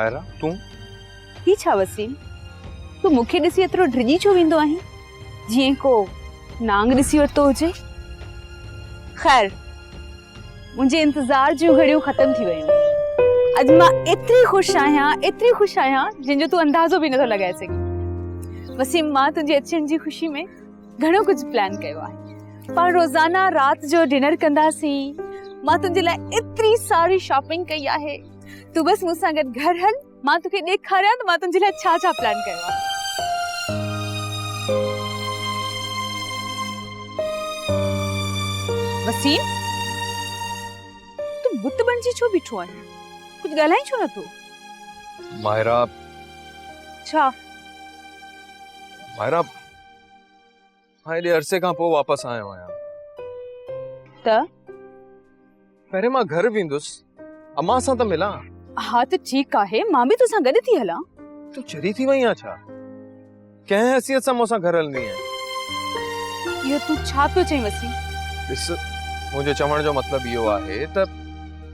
मायरा तू ही छा वसीम, तू मुखे ॾिसी एतिरो ड्रिजी छो वेंदो आहीं, जीअं को नांग ॾिसी वरितो हुजे। खैर, मुंहिंजे इंतजार जूं घड़ियूं ख़त्म थी वयूं। अॼु मां एतिरी ख़ुशि आहियां जंहिंजो तूं अंदाज़ो बि नथो लॻाए सघीं। वसीम, मां तुंहिंजे अचण जी ख़ुशी में घणो कुझु प्लान कयो आहे। पाण रोज़ाना राति जो डिनर कंदासीं। मां तुंहिंजे लाइ एतिरी सारी शॉपिंग कई आहे। तू बस मूंसां गॾु घर हल, मां तोखे ॾेखारियां त मां तुंहिंजे लाइ छा छा प्लान कयो आहे। वसीम, तू बुत बणिजी छो बीठो आहीं? कुछ ॻाल्हाई छो नथो? मायरा छा? मायरा हाँ एॾे अरसे खां पोइ वापसि आयो आहियां। त पहिरें मां घर वेंदुसि, अम्मा सां त मिलां। हाँ त ठीकु आहे, मां बि तोसां गॾु थी हलां। तू चरी थी वई आहे छा? कंहिं हैसियत सां मूंसां घर हलनी आहे? इहो तूं छा पियो चईं वसीम? ॾिस, मुंहिंजो चवण जो मतिलबु इहो आहे त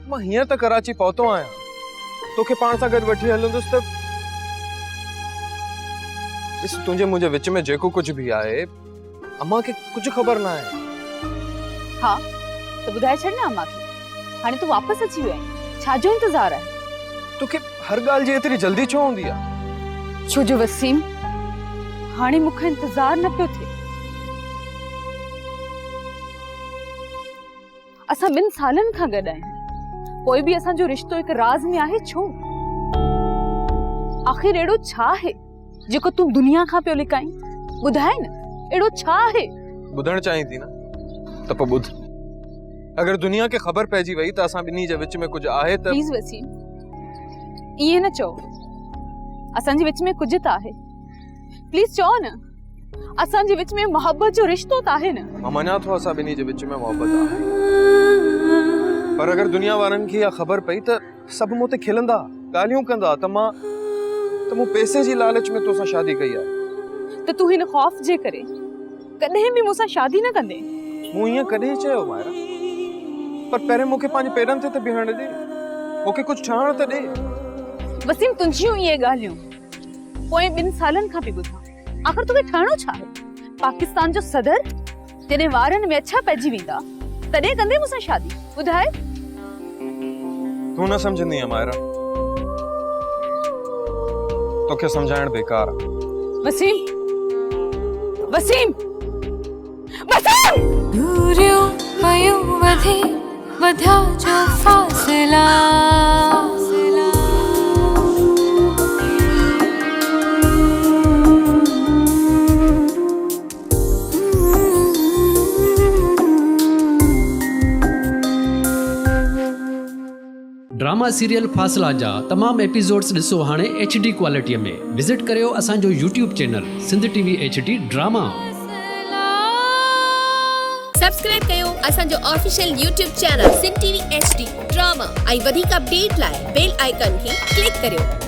मां हींअर त कराची पहुतो आहियां, तोखे पाण सां गॾु वठी हलंदुसि त ॾिस तुंहिंजे मुंहिंजे विच में जेको कुझु बि आहे अम्मा खे कुझु ख़बर न आहे। हाँ त ॿुधाए छॾ न अम्मा खे। हाणे तूं वापसि अची वियो आहीं, छाजो इंतज़ारु आहे? तोखे हर ॻाल्हि जी एतिरी जल्दी छो हूंदी आहे? छो जो वसीम, हाणे मूंखे इंतज़ारु न पियो थिए। असां 2 सालनि खां गॾु आहियूं, कोई बि असांजो रिश्तो हिकु राज़ में आहे छो? आख़िर अहिड़ो छा आहे जेको तूं दुनिया खां पियो लिकाईं? ॿुधाए न, अहिड़ो छा आहे? ॿुधणु चाहीं थी न त पोइ ॿुध। अगर दुनिया के खबर पइजी वई त असां ॿिन्ही जे विच में कुझु आहे त प्लीज वसीम, इहे न चओ। असांजे विच में कुझु त आहे, प्लीज चओ न। असांजे विच में मोहब्बत जो रिश्तो त आहे न? मां मञा थो असां ॿिन्ही जे विच में मोहब्बत आहे, पर अगर दुनिया वारनि खे इहा ख़बर पई त सभु मूं ते खिलंदा, ॻाल्हियूं कंदा त मूं पैसे जी लालच में तोसां शादी कई आहे। त तूं हिन ख़ौफ़ जे करे कॾहिं बि मूंसां शादी न कंदे? मूं ईअं कॾहिं चयो मायरा? पर पहिरें मूंखे पंहिंजे पेरनि ते त बीहण ॾे, मूंखे कुझु ठहण त ॾे। वसीम, तुंहिंजियूं इहे ॻाल्हियूं पोइ 2 सालनि खां पई ॿुधां। आख़िर तोखे ठहणो छा आहे? पाकिस्तान जो सदर? जॾहिं वारनि में अछा पइजी वेंदा तॾहिं कंदे मूंसां शादी? ॿुधाए। तूं न सम्झंदी आहे मायरा, तोखे सम्झाइण बेकार आहे। वसीम, वसीम, वसीम! दूरियों पयूं वधी वधा जो फासला, ड्रामा सीरियल फासला जा तमाम एपिसोड्स ॾिसो हाणे HD क्वालिटीअ में। विज़िट करियो असांजो YouTube channel Sindh TV HD drama. Subscribe कयो असांजो official YouTube channel Sindh TV HD drama ऐं वधीक अपडेट लाइ बेल आइकन खे क्लिक करियो।